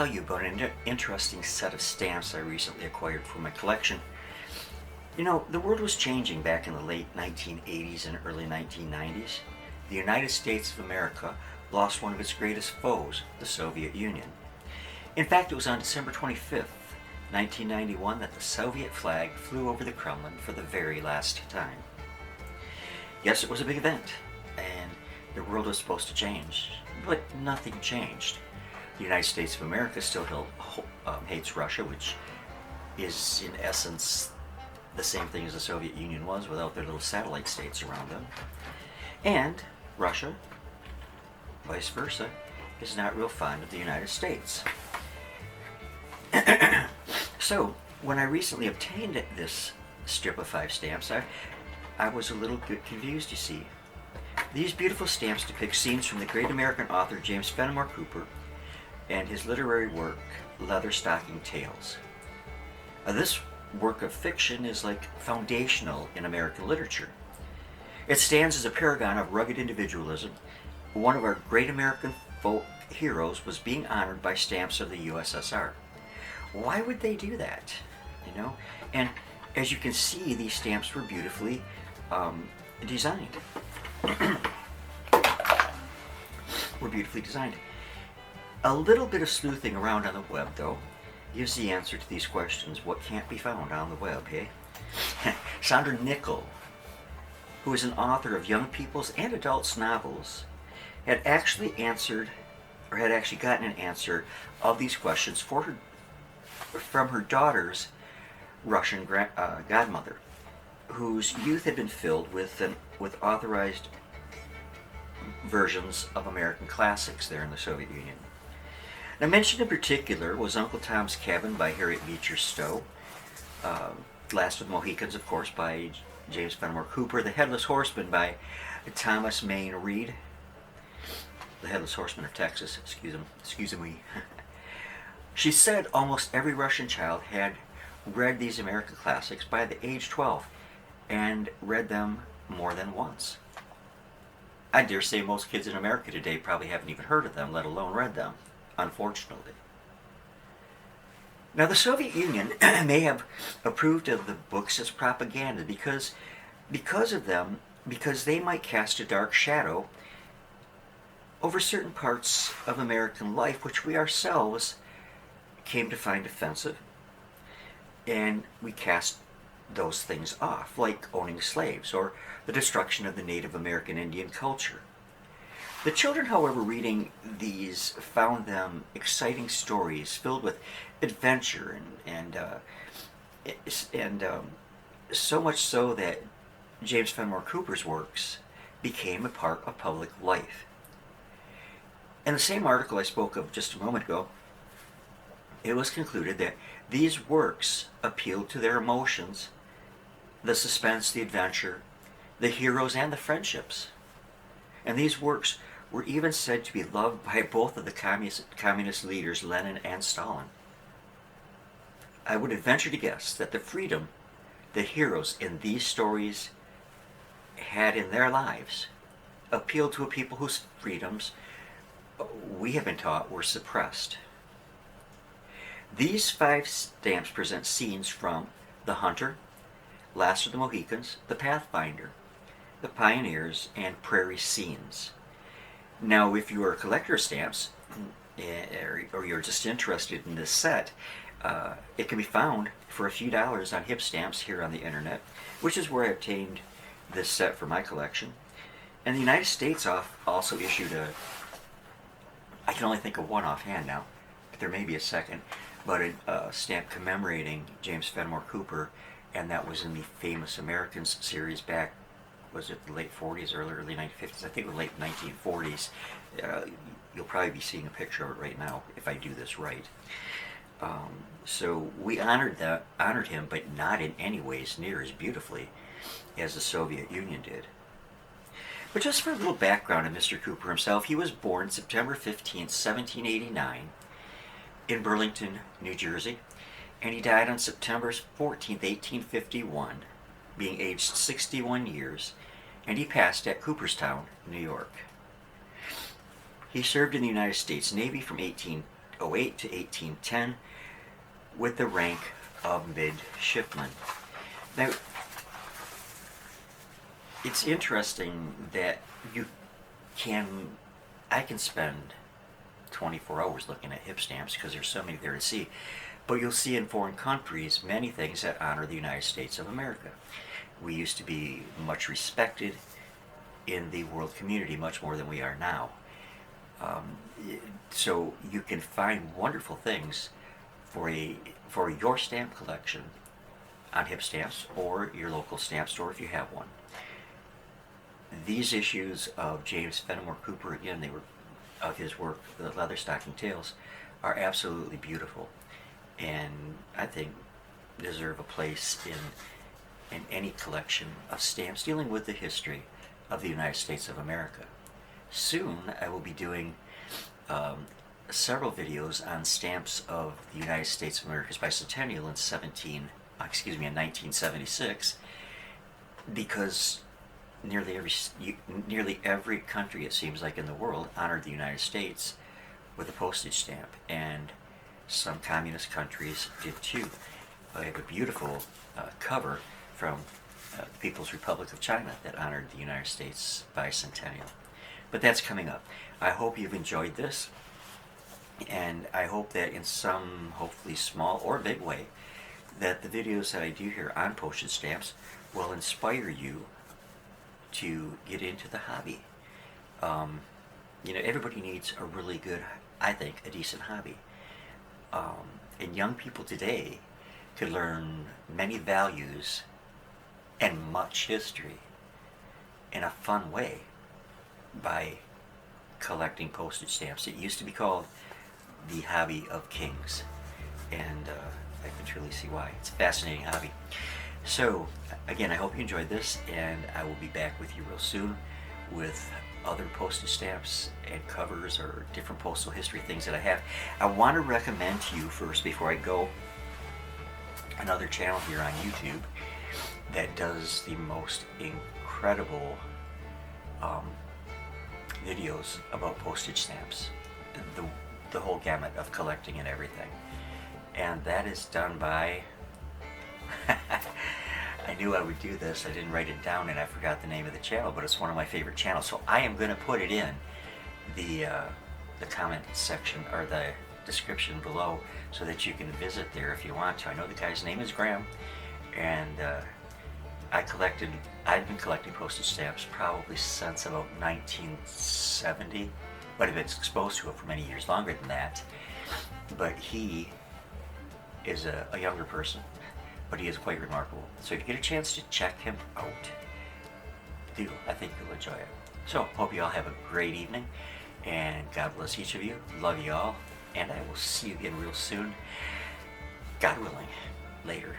tell you about an interesting set of stamps I recently acquired for my collection. You know, the world was changing back in the late 1980s and early 1990s. The United States of America lost one of its greatest foes, the Soviet Union. In fact, it was on December 25th, 1991, that the Soviet flag flew over the Kremlin for the very last time. Yes, it was a big event, and the world was supposed to change, but nothing changed. The United States of America still hates Russia, which is in essence the same thing as the Soviet Union was without their little satellite states around them. And Russia, vice versa, is not real fond of the United States. So, when I recently obtained this strip of 5 stamps, I was a little bit confused, you see. These beautiful stamps depict scenes from the great American author James Fennimore Cooper and his literary work, Leatherstocking Tales. This work of fiction is like foundational in American literature. It stands as a paragon of rugged individualism. One of our great American folk heroes was being honored by stamps of the USSR. Why would they do that? You know? And as you can see, these stamps were beautifully designed. A little bit of sleuthing around on the web, though, gives the answer to these questions. What can't be found on the web, hey? Sandra Nickel, who is an author of young people's and adults' novels, had actually gotten an answer of these questions from her daughter's Russian godmother, whose youth had been filled with authorized versions of American classics there in the Soviet Union. Now, mentioned in particular was Uncle Tom's Cabin by Harriet Beecher Stowe, Last of the Mohicans, of course, by James Fenimore Cooper, The Headless Horseman by Thomas Mayne Reid, The Headless Horseman of Texas, excuse me. She said almost every Russian child had read these American classics by the age 12 and read them more than once. I dare say most kids in America today probably haven't even heard of them, let alone read them, unfortunately. Now, the Soviet Union may have approved of the books as propaganda because they might cast a dark shadow over certain parts of American life which we ourselves came to find offensive, and we cast those things off, like owning slaves or the destruction of the Native American Indian culture. The children, however, reading these found them exciting stories filled with adventure and so much so that James Fenimore Cooper's works became a part of public life. In the same article I spoke of just a moment ago, it was concluded that these works appealed to their emotions, the suspense, the adventure, the heroes, and the friendships. And these works were even said to be loved by both of the communist leaders, Lenin and Stalin. I would venture to guess that the freedom the heroes in these stories had in their lives appealed to a people whose freedoms we have been taught were suppressed. These 5 stamps present scenes from The Hunter, Last of the Mohicans, The Pathfinder, The Pioneers, and Prairie Scenes. Now, if you are a collector of stamps, or you're just interested in this set, it can be found for a few dollars on Hip Stamps here on the internet, which is where I obtained this set for my collection. And the United States also issued I can only think of one offhand now, but there may be a second, but a stamp commemorating James Fenimore Cooper, and that was in the famous Americans series back, was it the late 40s, early 1950s? I think it was late 1940s. You'll probably be seeing a picture of it right now if I do this right. So we honored him, but not in any ways near as beautifully as the Soviet Union did. But just for a little background on Mr. Cooper himself, he was born September 15, 1789, in Burlington, New Jersey, and he died on September 14, 1851, being aged 61 years, and he passed at Cooperstown, New York. He served in the United States Navy from 1808 to 1810 with the rank of midshipman. Now, it's interesting that I can spend 24 hours looking at hip stamps because there's so many there to see. But you'll see in foreign countries many things that honor the United States of America. We used to be much respected in the world community, much more than we are now. So you can find wonderful things for your stamp collection on hip stamps or your local stamp store if you have one. These issues of James Fennimore Cooper, again, of his work, The Leatherstocking Tales, are absolutely beautiful, and I think deserve a place in any collection of stamps dealing with the history of the United States of America. Soon I will be doing several videos on stamps of the United States of America's bicentennial in 1976, because nearly every country, it seems like, in the world honored the United States with a postage stamp, and some communist countries did too. I have a beautiful cover from the People's Republic of China that honored the United States bicentennial. But that's coming up. I hope you've enjoyed this, and I hope that in some, hopefully small or big way, that the videos that I do here on postage stamps will inspire you to get into the hobby. Everybody needs a really good, I think, a decent hobby. And young people today could learn many values and much history in a fun way by collecting postage stamps. It used to be called the hobby of kings, and I can truly see why. It's a fascinating hobby. So, again, I hope you enjoyed this, and I will be back with you real soon with other postage stamps and covers or different postal history things that I have. I want to recommend to you first, before I go, another channel here on YouTube that does the most incredible videos about postage stamps, the whole gamut of collecting and everything. And that is done by I knew I would do this. I didn't write it down and I forgot the name of the channel, but it's one of my favorite channels. So I am going to put it in the comment section or the description below so that you can visit there if you want to. I know the guy's name is Graham, and I've been collecting postage stamps probably since about 1970, but I've been exposed to it for many years longer than that. But he is a younger person, but he is quite remarkable. So if you get a chance to check him out, do. I think you'll enjoy it. So hope you all have a great evening, and God bless each of you. Love you all, and I will see you again real soon, God willing, later.